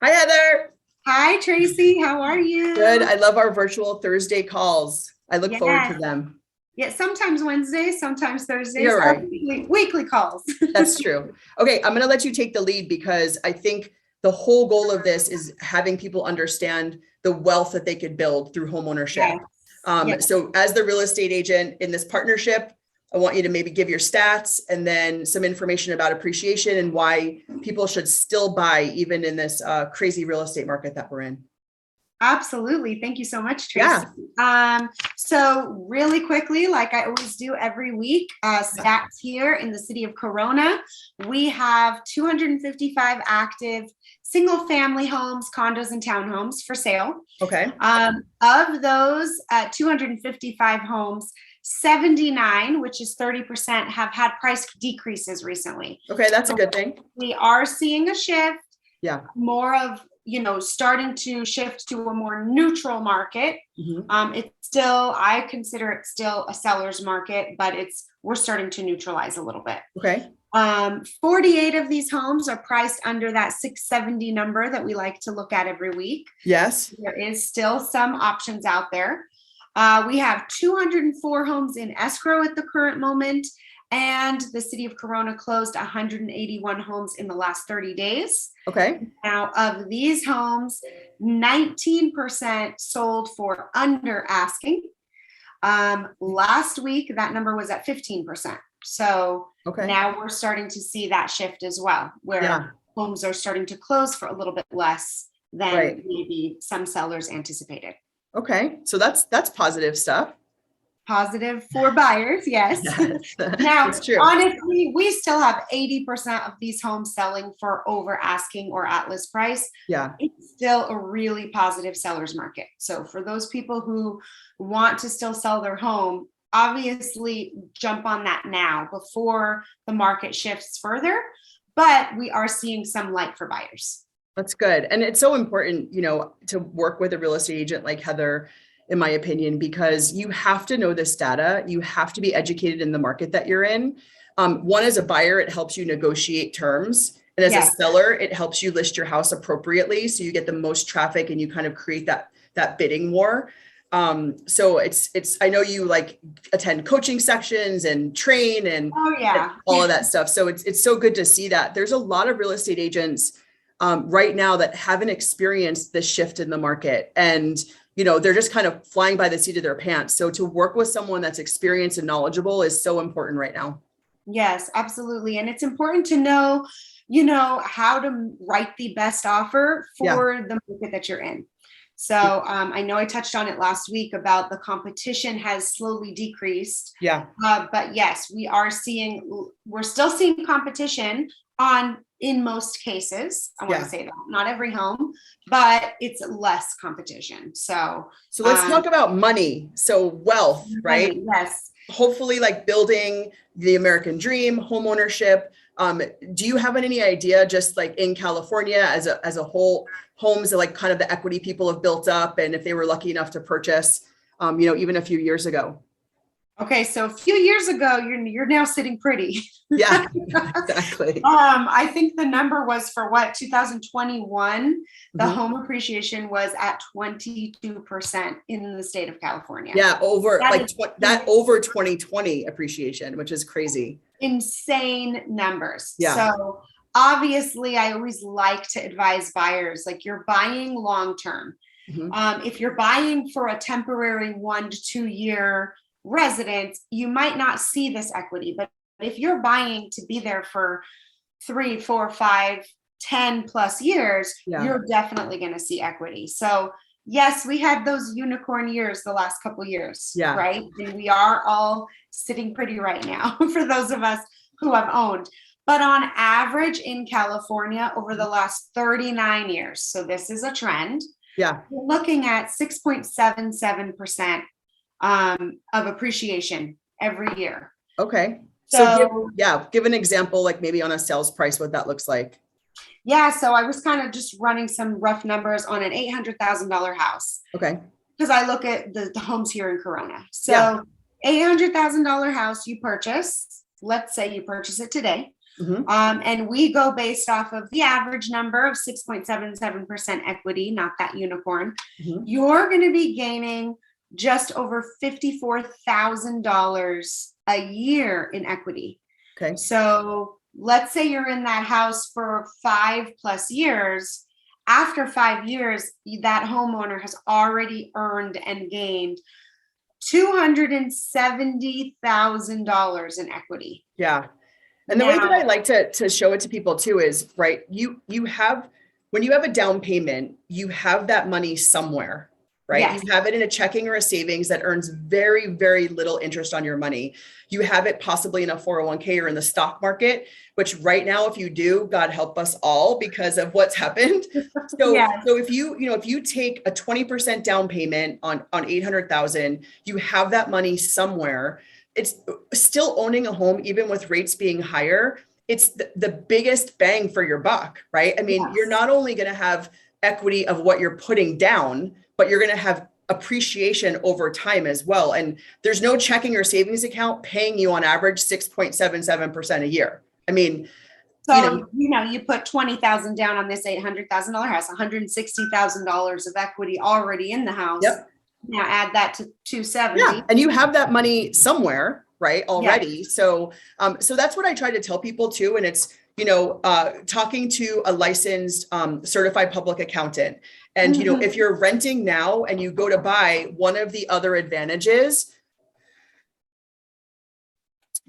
Hi, Heather. Hi, Tracy. How are Good. you? I love our virtual Thursday calls. I look forward to Yes. them. Yeah, sometimes Wednesdays, sometimes Thursdays, You're our right. weekly calls. That's true. Okay, I'm going to let you take the lead because I think the whole goal of this is having people understand the wealth that they could build through homeownership. Yes. Yes. So as the real estate agent in this partnership, I want you to maybe give your stats and then some information about appreciation and why people should still buy even in this crazy real estate market that we're in. Absolutely. Thank you so much, Tracy. Yeah. So really quickly, like I always do every week, stats here in the city of Corona. We have 255 active single family homes, condos, and townhomes for sale. Okay. Of those 255 homes, 79, which is 30%, have had price decreases recently. Okay, that's a So good thing. we are seeing a shift, Yeah. more of, starting to shift to a more neutral market. It's still, I consider it still a seller's market, but we're starting to neutralize a little bit. Okay. 48 of these homes are priced under that 670 number that we like to look at every week. Yes. There is still some options out there. We have 204 homes in escrow at the current moment, and the city of Corona closed 181 homes in the last 30 days. Okay. Now, of these homes, 19% sold for under asking. Last week, that number was at 15%. So now we're starting to see that shift as well, where homes are starting to close for a little bit less than maybe some sellers anticipated. Okay. So that's positive stuff. Positive for buyers, yes. Now, It's true. honestly, we still have 80% of these homes selling for over asking or at list price. Yeah. It's still a really positive seller's market. So for those people who want to still sell their home, obviously jump on that now before the market shifts further. But we are seeing some light for buyers. That's good. And it's so important, to work with a real estate agent like Heather, in my opinion, because you have to know this data. You have to be educated in the market that you're in. One, as a buyer, it helps you negotiate terms. And as a seller, it helps you list your house appropriately. So you get the most traffic and you kind of create that bidding war. So I know you like attend coaching sections and train and all of that stuff. So it's so good to see that. There's a lot of real estate agents right now that haven't experienced this shift in the market, and they're just kind of flying by the seat of their pants. So to work with someone that's experienced and knowledgeable is so important right now. Yes, absolutely. And it's important to know, how to write the best offer for the market that you're in. So I know I touched on it last week about the competition has slowly decreased. Yeah. But yes, we're still seeing competition in most cases. I want to say that not every home, but it's less competition. So let's talk about money. So wealth, right? Yes. Hopefully like building the American dream, home ownership. Do you have any idea, just like in California as a whole, homes that like kind of the equity people have built up, and if they were lucky enough to purchase, even a few years ago? Okay, so a few years ago, you're now sitting pretty. Yeah, exactly. I think the number was for 2021. The home appreciation was at 22% in the state of California. Yeah, over 2020 appreciation, which is crazy. Insane numbers. Yeah. So obviously, I always like to advise buyers, like you're buying long term. If you're buying for a temporary 1 to 2 year residence, you might not see this equity, but if you're buying to be there for 3, 4, 5, 10 plus years, you're definitely going to see equity. So yes, we had those unicorn years the last couple of years, right? And we are all sitting pretty right now for those of us who have owned. But on average in California over the last 39 years, so this is a trend, we're looking at 6.77% of appreciation every year. Okay. So give an example, like maybe on a sales price, what that looks like. Yeah. So I was kind of just running some rough numbers on an $800,000 house. Okay. Because I look at the homes here in Corona. So $800,000 house you purchase, let's say you purchase it today. Mhm. And we go based off of the average number of 6.77% equity, not that unicorn. Mhm. You're going to be gaining just over $54,000 a year in equity. Okay. So let's say you're in that house for 5+ years. After 5 years, that homeowner has already earned and gained $270,000 in equity. Yeah. And the way that I like to show it to people too is, right, you have, when you have a down payment, you have that money somewhere, right? Yes. You have it in a checking or a savings that earns very, very little interest on your money. You have it possibly in a 401k or in the stock market, which right now, if you do, God help us all because of what's happened. So, Yes. so if you take a 20% down payment on 800,000, you have that money somewhere. It's still owning a home, even with rates being higher. It's the biggest bang for your buck, right? I mean, Yes. you're not only going to have equity of what you're putting down, but you're going to have appreciation over time as well. And there's no checking or savings account paying you on average 6.77% a year. I mean, so, you put 20,000 down on this $800,000 house, $160,000 of equity already in the house. Yep. Now add that to 270. Yeah, and you have that money somewhere, right, already. Yes. So that's what I try to tell people too. And it's, talking to a licensed certified public accountant. And, if you're renting now and you go to buy, one of the other advantages,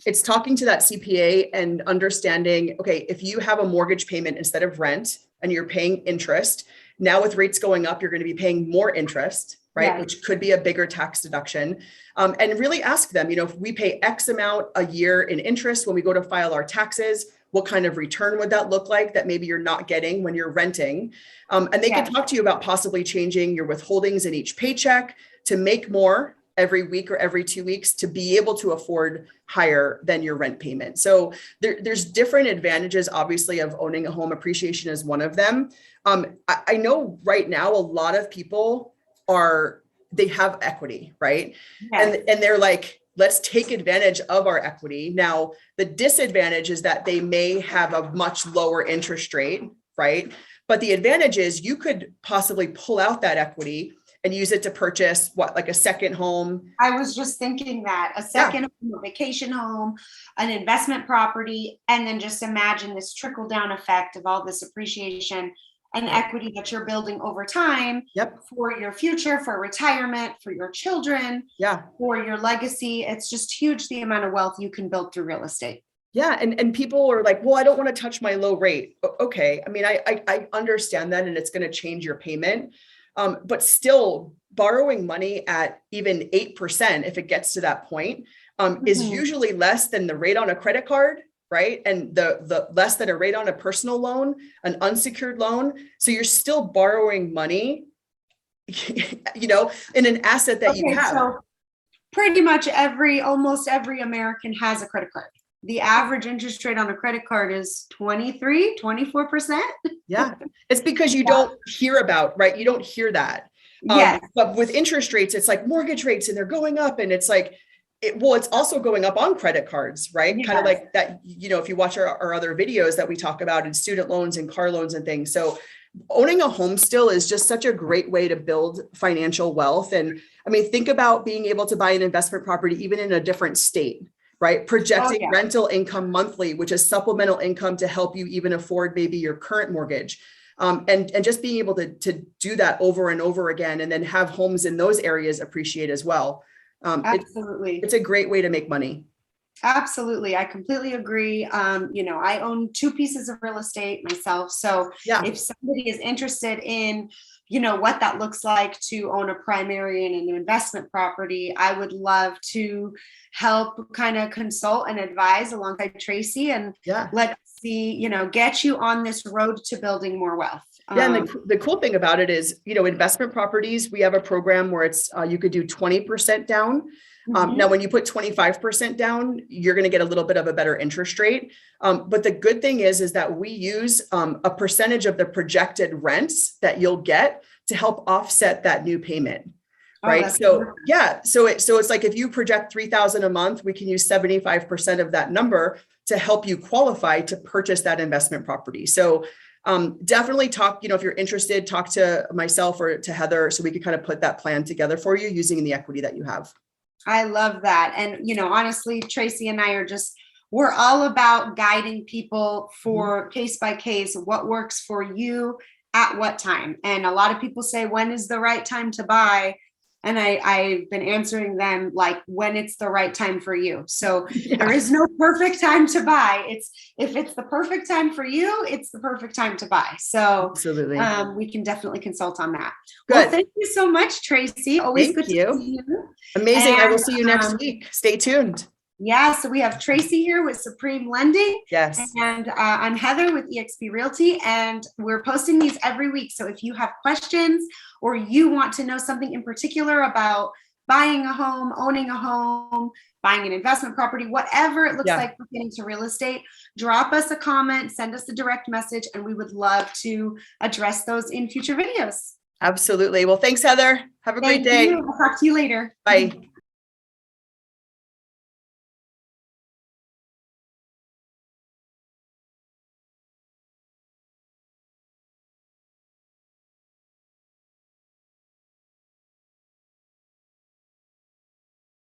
it's talking to that CPA and understanding, okay, if you have a mortgage payment instead of rent and you're paying interest, now with rates going up, you're going to be paying more interest, right? Yes. Which could be a bigger tax deduction. And really ask them, if we pay X amount a year in interest when we go to file our taxes, what kind of return would that look like that maybe you're not getting when you're renting? And they Yes. can talk to you about possibly changing your withholdings in each paycheck to make more every week or every 2 weeks to be able to afford higher than your rent payment. So there's different advantages, obviously, of owning a home. Appreciation is one of them. I know right now a lot of people they have equity, right? Yes. And they're like, let's take advantage of our equity. Now, the disadvantage is that they may have a much lower interest rate, right? But the advantage is you could possibly pull out that equity and use it to purchase like a second home. I was just thinking that a second home, a vacation home, an investment property, and then just imagine this trickle down effect of all this appreciation and equity that you're building over time. Yep. For your future, for retirement, for your children, for your legacy. It's just huge the amount of wealth you can build through real estate. Yeah. And people are like, well, I don't want to touch my low rate. Okay. I mean, I understand that, and it's going to change your payment. But still borrowing money at even 8%, if it gets to that point, is usually less than the rate on a credit card, right? And the less than a rate on a personal loan, an unsecured loan. So you're still borrowing money, in an asset that you have. So pretty much almost every American has a credit card. The average interest rate on a credit card is 24%. Yeah. It's because you don't hear about, right? You don't hear that. Yes. But with interest rates, it's like mortgage rates and they're going up, and it's like, it's also going up on credit cards, right? Yes. Kind of like that, if you watch our other videos that we talk about in student loans and car loans and things. So owning a home still is just such a great way to build financial wealth. And I mean, think about being able to buy an investment property, even in a different state, right? Projecting rental income monthly, which is supplemental income to help you even afford maybe your current mortgage. And just being able to do that over and over again, and then have homes in those areas appreciate as well. Absolutely. It's a great way to make money. Absolutely. I completely agree. I own 2 pieces of real estate myself. So if somebody is interested in, what that looks like to own a primary and an investment property, I would love to help kind of consult and advise alongside Tracie, and let's see, get you on this road to building more wealth. Yeah, and the cool thing about it is, investment properties, we have a program where it's you could do 20% down. Now, when you put 25% down, you're going to get a little bit of a better interest rate. But the good thing is that we use a percentage of the projected rents that you'll get to help offset that new payment. Right. So it's like if you project $3,000 a month, we can use 75% of that number to help you qualify to purchase that investment property. So definitely talk, if you're interested, talk to myself or to Heather so we could kind of put that plan together for you using the equity that you have. I love that. And, honestly, Tracie and I we're all about guiding people for case by case, what works for you at what time. And a lot of people say, when is the right time to buy? And I've been answering them like, when it's the right time for you. So there is no perfect time to buy. If it's the perfect time for you, it's the perfect time to buy. So absolutely, we can definitely consult on that. Good. Well, thank you so much, Tracie. Always Thank good you. to see you. Amazing. And, I will see you next week. Stay tuned. Yeah, so we have Tracie here with Supreme Lending. Yes. And I'm Heather with eXp Realty, and we're posting these every week. So if you have questions or you want to know something in particular about buying a home, owning a home, buying an investment property, whatever it looks like pertaining to real estate, drop us a comment, send us a direct message, and we would love to address those in future videos. Absolutely. Well, thanks, Heather. Have a great day. I'll talk to you later. Bye.